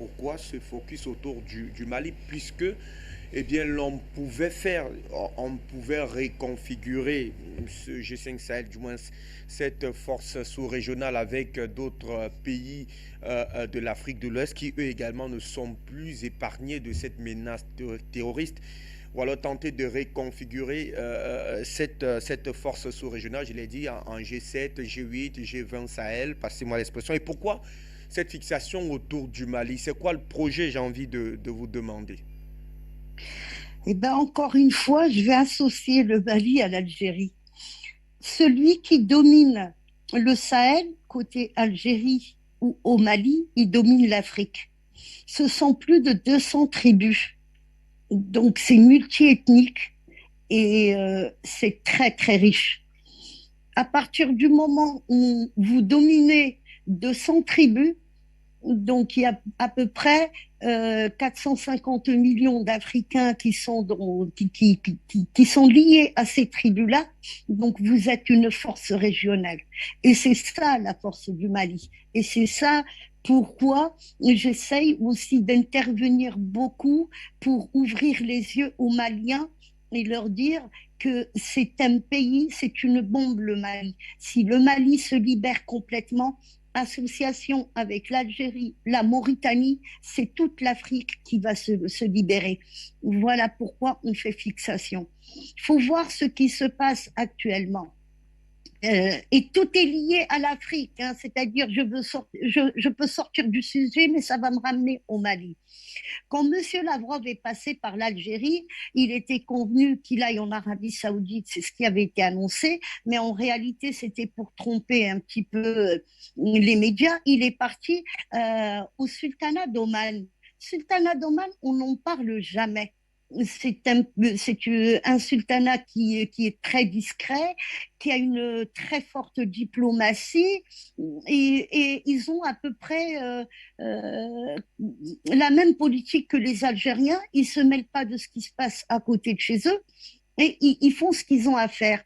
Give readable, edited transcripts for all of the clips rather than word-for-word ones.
pourquoi ce focus autour du Mali, puisque eh bien, on pouvait réconfigurer ce G5 Sahel, du moins cette force sous-régionale avec d'autres pays de l'Afrique de l'Ouest qui, eux également, ne sont plus épargnés de cette menace terroriste. Ou alors tenter de réconfigurer cette force sous-régionale, je l'ai dit, en G7, G8, G20 Sahel, passez-moi l'expression. Et pourquoi cette fixation autour du Mali? C'est quoi le projet, j'ai envie de vous demander? Eh bien, encore une fois, je vais associer le Mali à l'Algérie. Celui qui domine le Sahel, côté Algérie ou au Mali, il domine l'Afrique. Ce sont plus de 200 tribus. Donc, c'est multiethnique et c'est très, très riche. À partir du moment où vous dominez 200 tribus, donc, il y a à peu près 450 millions d'Africains qui sont liés à ces tribus-là. Donc, vous êtes une force régionale. Et c'est ça la force du Mali. Et c'est ça pourquoi j'essaye aussi d'intervenir beaucoup pour ouvrir les yeux aux Maliens et leur dire que c'est un pays, c'est une bombe, le Mali. Si le Mali se libère complètement, association avec l'Algérie, la Mauritanie, c'est toute l'Afrique qui va se libérer. Voilà pourquoi on fait fixation. Il faut voir ce qui se passe actuellement. Et tout est lié à l'Afrique, hein, c'est-à-dire je peux sortir du sujet, mais ça va me ramener au Mali. Quand M. Lavrov est passé par l'Algérie, il était convenu qu'il aille en Arabie Saoudite, c'est ce qui avait été annoncé, mais en réalité, c'était pour tromper un petit peu les médias. Il est parti au Sultanat d'Oman. Sultanat d'Oman, on n'en parle jamais. C'est un sultanat qui est très discret, qui a une très forte diplomatie, et ils ont à peu près la même politique que les Algériens. Ils ne se mêlent pas de ce qui se passe à côté de chez eux. Et ils font ce qu'ils ont à faire.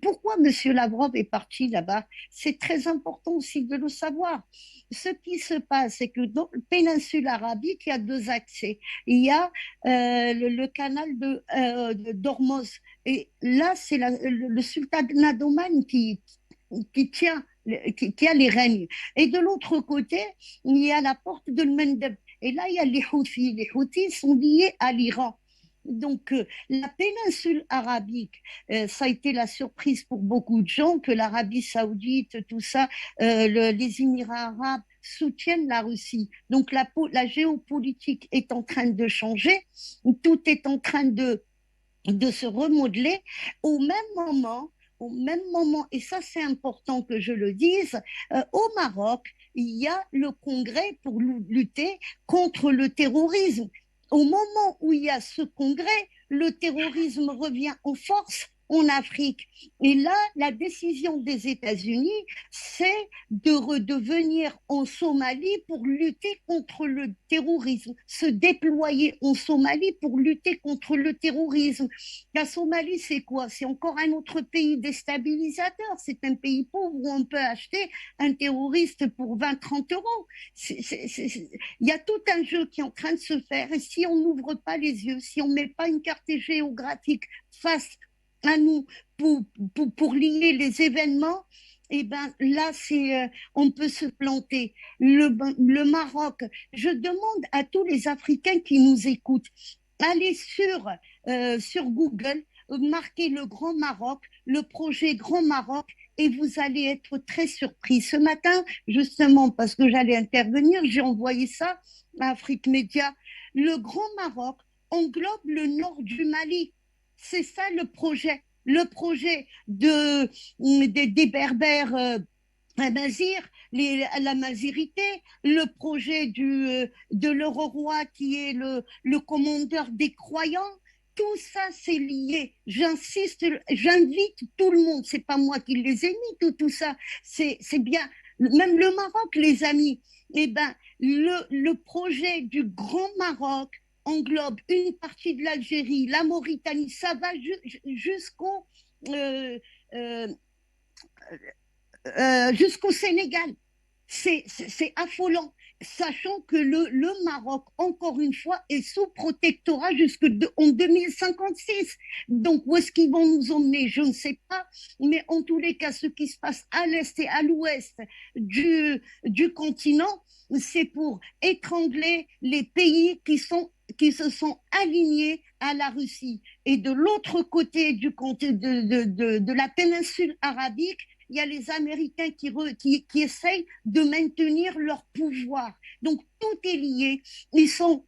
Pourquoi M. Lavrov est parti là-bas? C'est très important aussi de le savoir. Ce qui se passe, c'est que dans la péninsule arabique, il y a deux accès. Il y a le canal d'Ormuz. Et là, c'est le sultanat d'Oman qui tient, qui a les règnes. Et de l'autre côté, il y a la porte de Mendeb. Et là, il y a les Houthis. Les Houthis sont liés à l'Iran. Donc, la péninsule arabique, ça a été la surprise pour beaucoup de gens que l'Arabie saoudite, tout ça, les Émirats arabes soutiennent la Russie. Donc, la géopolitique est en train de changer, tout est en train de se remodeler au même moment. Au même moment, et ça c'est important que je le dise, au Maroc, il y a le congrès pour lutter contre le terrorisme. Au moment où il y a ce congrès, le terrorisme revient en force en Afrique. Et là, la décision des États-Unis, c'est de redevenir en Somalie pour lutter contre le terrorisme, se déployer en Somalie pour lutter contre le terrorisme. La Somalie, c'est quoi? C'est encore un autre pays déstabilisateur. C'est un pays pauvre où on peut acheter un terroriste pour 20-30 euros. Il y a tout un jeu qui est en train de se faire. Et si on n'ouvre pas les yeux, si on ne met pas une carte géographique face à nous pour lier les événements, et eh ben là, on peut se planter. Le Maroc, je demande à tous les Africains qui nous écoutent, allez sur Google, marquez le Grand Maroc, le projet Grand Maroc, et vous allez être très surpris. Ce matin, justement, parce que j'allais intervenir, j'ai envoyé ça à Afrique Média. Le Grand Maroc englobe le nord du Mali. C'est ça le projet. Le projet des Berbères Mazir, la mazirité, le projet de l'Euro-roi qui est le commandeur des croyants. Tout ça, c'est lié. J'insiste, j'invite tout le monde. C'est pas moi qui les ai mis, tout ça. C'est bien. Même le Maroc, les amis. Eh ben, le projet du Grand Maroc englobe une partie de l'Algérie, la Mauritanie. Ça va euh, euh, jusqu'au Sénégal. C'est affolant. sachant que le Maroc, encore une fois, est sous protectorat jusqu'en 2056. Donc, où est-ce qu'ils vont nous emmener? Je ne sais pas. Mais en tous les cas, ce qui se passe à l'est et à l'ouest du continent, c'est pour étrangler les pays qui se sont alignés à la Russie. Et de l'autre côté de la péninsule arabique, il y a les Américains qui essayent de maintenir leur pouvoir. Donc tout est lié. Ils sont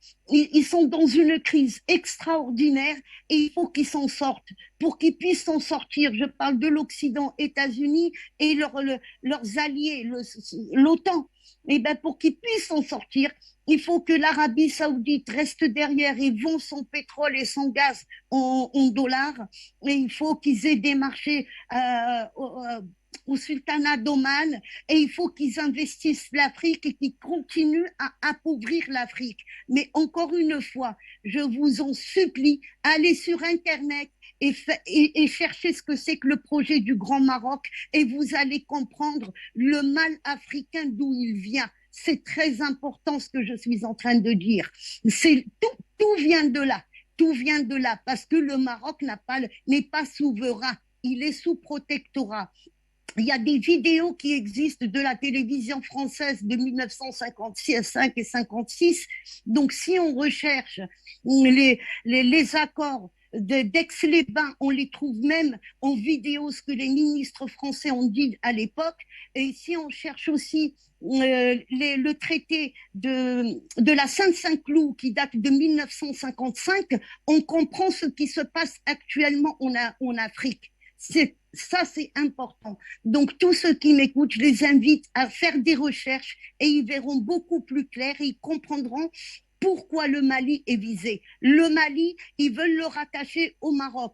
dans une crise extraordinaire et il faut qu'ils s'en sortent. Pour qu'ils puissent s'en sortir, je parle de l'Occident, États-Unis et leurs alliés, l'OTAN. Et ben pour qu'ils puissent s'en sortir, il faut que l'Arabie saoudite reste derrière et vend son pétrole et son gaz en dollars. Et il faut qu'ils aient des marchés au sultanat d'Oman et il faut qu'ils investissent l'Afrique et qu'ils continuent à appauvrir l'Afrique. Mais encore une fois, je vous en supplie, allez sur Internet et cherchez ce que c'est que le projet du Grand Maroc et vous allez comprendre le mal africain d'où il vient. C'est très important ce que je suis en train de dire. Tout vient de là. Tout vient de là parce que le Maroc n'est pas souverain. Il est sous protectorat. Il y a des vidéos qui existent de la télévision française de 1955 et 56. Donc, si on recherche les accords d'Aix-les-Bains, on les trouve même en vidéo, ce que les ministres français ont dit à l'époque. Et si on cherche aussi le traité de la Saint-Saint-Cloud qui date de 1955, on comprend ce qui se passe actuellement en Afrique. Ça, c'est important. Donc, tous ceux qui m'écoutent, je les invite à faire des recherches et ils verront beaucoup plus clair et ils comprendront pourquoi le Mali est visé. Le Mali, ils veulent le rattacher au Maroc.